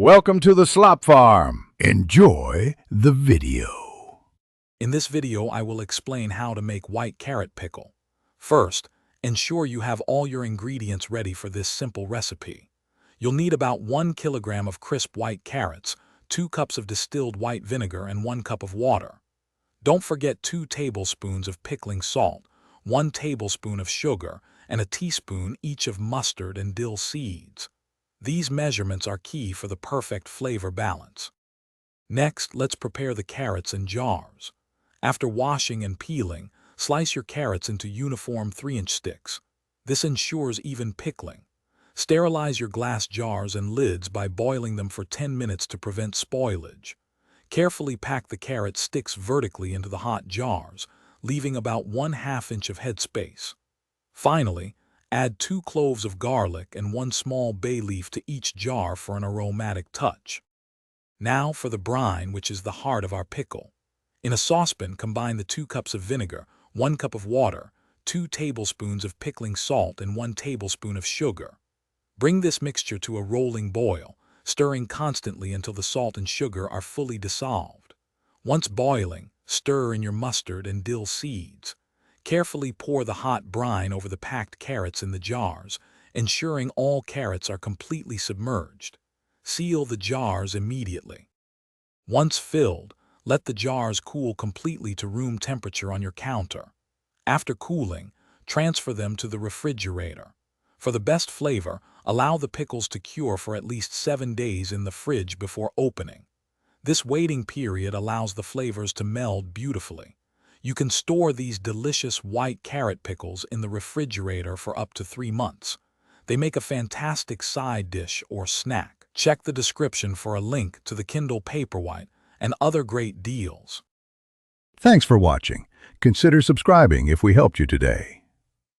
Welcome to the Slop Farm. Enjoy the video. In this video, I will explain how to make white carrot pickle. First, ensure you have all your ingredients ready for this simple recipe. You'll need about 1 kilogram of crisp white carrots, 2 cups of distilled white vinegar, and 1 cup of water. Don't forget 2 tablespoons of pickling salt, 1 tablespoon of sugar, and a teaspoon each of mustard and dill seeds. These measurements are key for the perfect flavor balance. Next, let's prepare the carrots in jars. After washing and peeling, slice your carrots into uniform 3-inch sticks. This ensures even pickling. Sterilize your glass jars and lids by boiling them for 10 minutes to prevent spoilage. Carefully pack the carrot sticks vertically into the hot jars, leaving about 1/2 inch of head space. Finally, add 2 cloves of garlic and 1 small bay leaf to each jar for an aromatic touch. Now for the brine, which is the heart of our pickle. In a saucepan, combine the 2 cups of vinegar, 1 cup of water, 2 tablespoons of pickling salt, and 1 tablespoon of sugar. Bring this mixture to a rolling boil, stirring constantly until the salt and sugar are fully dissolved. Once boiling, stir in your mustard and dill seeds. Carefully pour the hot brine over the packed carrots in the jars, ensuring all carrots are completely submerged. Seal the jars immediately. Once filled, let the jars cool completely to room temperature on your counter. After cooling, transfer them to the refrigerator. For the best flavor, allow the pickles to cure for at least 7 days in the fridge before opening. This waiting period allows the flavors to meld beautifully. You can store these delicious white carrot pickles in the refrigerator for up to 3 months. They make a fantastic side dish or snack. Check the description for a link to the Kindle Paperwhite and other great deals. Thanks for watching. Consider subscribing if we helped you today.